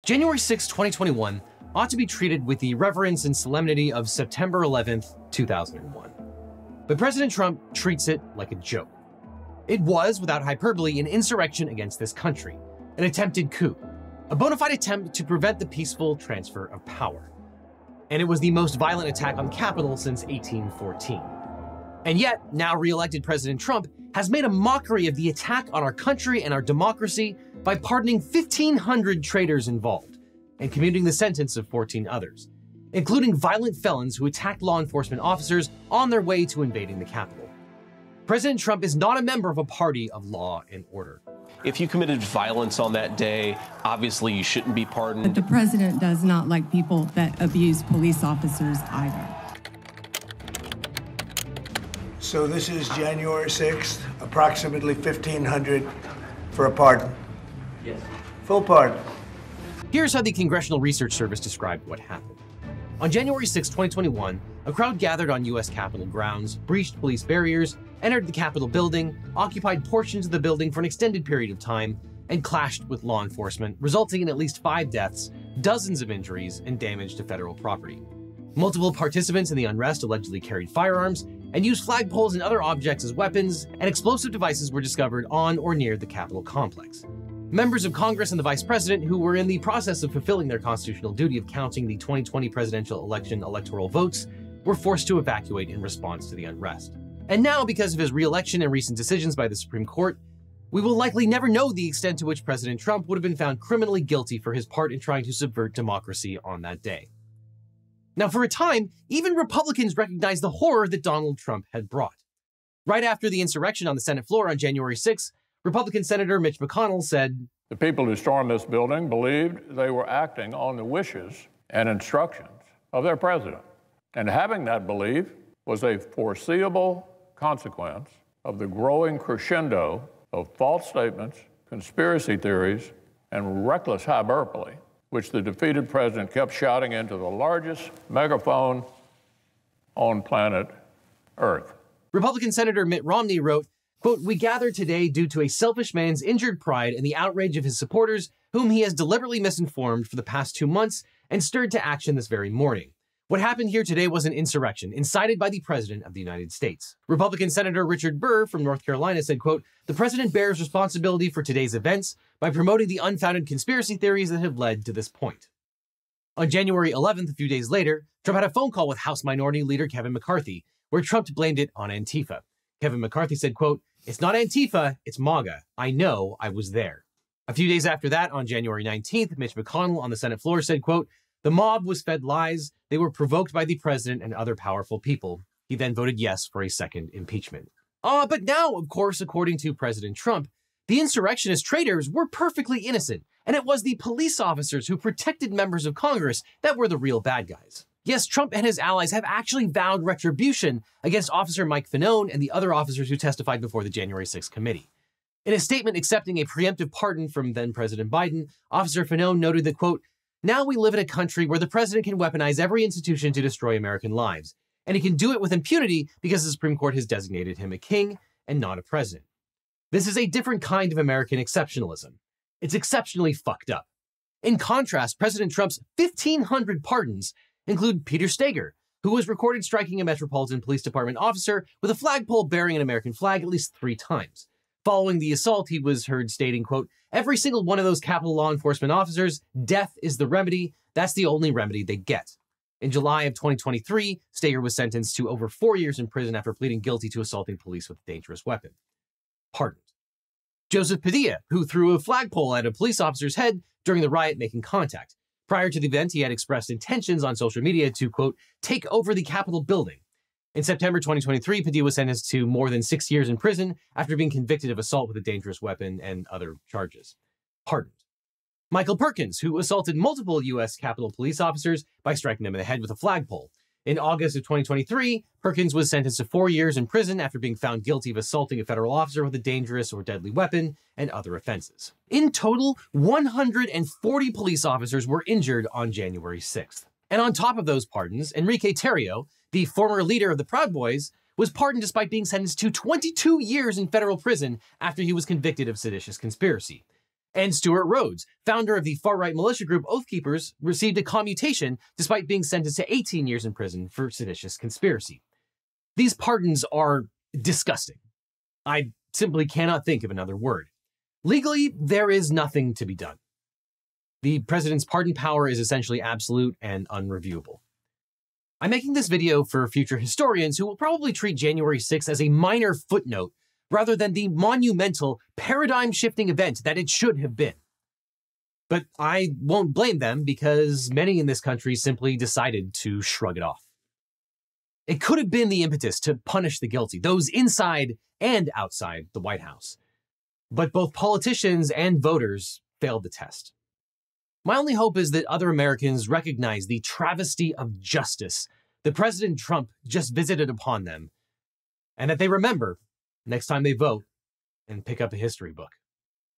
January 6, 2021 ought to be treated with the reverence and solemnity of September 11th, 2001. But President Trump treats it like a joke. It was, without hyperbole, an insurrection against this country, an attempted coup, a bona fide attempt to prevent the peaceful transfer of power. And it was the most violent attack on the Capitol since 1814. And yet, now re-elected President Trump has made a mockery of the attack on our country and our democracy by pardoning 1,500 traitors involved and commuting the sentence of 14 others, including violent felons who attacked law enforcement officers on their way to invading the Capitol. President Trump is not a member of a party of law and order. If you committed violence on that day, obviously you shouldn't be pardoned. But the president does not like people that abuse police officers either. So this is January 6th, approximately 1,500 for a pardon. Yes. Full pardon. Here's how the Congressional Research Service described what happened. On January 6, 2021, a crowd gathered on U.S. Capitol grounds, breached police barriers, entered the Capitol building, occupied portions of the building for an extended period of time, and clashed with law enforcement, resulting in at least 5 deaths, dozens of injuries, and damage to federal property. Multiple participants in the unrest allegedly carried firearms and used flagpoles and other objects as weapons, and explosive devices were discovered on or near the Capitol complex. Members of Congress and the Vice President, who were in the process of fulfilling their constitutional duty of counting the 2020 presidential election electoral votes, were forced to evacuate in response to the unrest. And now, because of his re-election and recent decisions by the Supreme Court, we will likely never know the extent to which President Trump would have been found criminally guilty for his part in trying to subvert democracy on that day. Now, for a time, even Republicans recognized the horror that Donald Trump had brought. Right after the insurrection on the Senate floor on January 6, Republican Senator Mitch McConnell said, "The people who stormed this building believed they were acting on the wishes and instructions of their president. And having that belief was a foreseeable consequence of the growing crescendo of false statements, conspiracy theories, and reckless hyperbole, which the defeated president kept shouting into the largest megaphone on planet Earth." Republican Senator Mitt Romney wrote, quote, "We gather today due to a selfish man's injured pride and the outrage of his supporters, whom he has deliberately misinformed for the past 2 months and stirred to action this very morning. What happened here today was an insurrection incited by the President of the United States." Republican Senator Richard Burr from North Carolina said, quote, "The president bears responsibility for today's events by promoting the unfounded conspiracy theories that have led to this point." On January 11th, a few days later, Trump had a phone call with House Minority Leader Kevin McCarthy, where Trump blamed it on Antifa. Kevin McCarthy said, quote, "It's not Antifa, it's MAGA. I know, I was there." A few days after that, on January 19th, Mitch McConnell on the Senate floor said, quote, "The mob was fed lies. They were provoked by the president and other powerful people." He then voted yes for a second impeachment. But now, of course, according to President Trump, the insurrectionist traitors were perfectly innocent, and it was the police officers who protected members of Congress that were the real bad guys. Yes, Trump and his allies have actually vowed retribution against Officer Mike Fanone and the other officers who testified before the January 6th committee. In a statement accepting a preemptive pardon from then-President Biden, Officer Fanone noted that, quote, "Now we live in a country where the president can weaponize every institution to destroy American lives, and he can do it with impunity because the Supreme Court has designated him a king and not a president. This is a different kind of American exceptionalism. It's exceptionally fucked up." In contrast, President Trump's 1,500 pardons include Peter Steger, who was recorded striking a Metropolitan Police Department officer with a flagpole bearing an American flag at least 3 times. Following the assault, he was heard stating, quote, "Every single one of those Capitol law enforcement officers, death is the remedy. That's the only remedy they get." In July of 2023, Steger was sentenced to over 4 years in prison after pleading guilty to assaulting police with a dangerous weapon. Pardoned. Joseph Padilla, who threw a flagpole at a police officer's head during the riot making contact. Prior to the event, he had expressed intentions on social media to, quote, "take over the Capitol building." In September 2023, Padilla was sentenced to more than 6 years in prison after being convicted of assault with a dangerous weapon and other charges. Pardoned. Michael Perkins, who assaulted multiple U.S. Capitol police officers by striking them in the head with a flagpole. In August of 2023, Perkins was sentenced to 4 years in prison after being found guilty of assaulting a federal officer with a dangerous or deadly weapon and other offenses. In total, 140 police officers were injured on January 6th. And on top of those pardons, Enrique Tarrio, the former leader of the Proud Boys, was pardoned despite being sentenced to 22 years in federal prison after he was convicted of seditious conspiracy. And Stuart Rhodes, founder of the far-right militia group Oath Keepers, received a commutation despite being sentenced to 18 years in prison for seditious conspiracy. These pardons are disgusting. I simply cannot think of another word. Legally, there is nothing to be done. The president's pardon power is essentially absolute and unreviewable. I'm making this video for future historians who will probably treat January 6th as a minor footnote rather than the monumental, paradigm-shifting event that it should have been. But I won't blame them because many in this country simply decided to shrug it off. It could have been the impetus to punish the guilty, those inside and outside the White House. But both politicians and voters failed the test. My only hope is that other Americans recognize the travesty of justice that President Trump just visited upon them, and that they remember next time they vote and pick up a history book.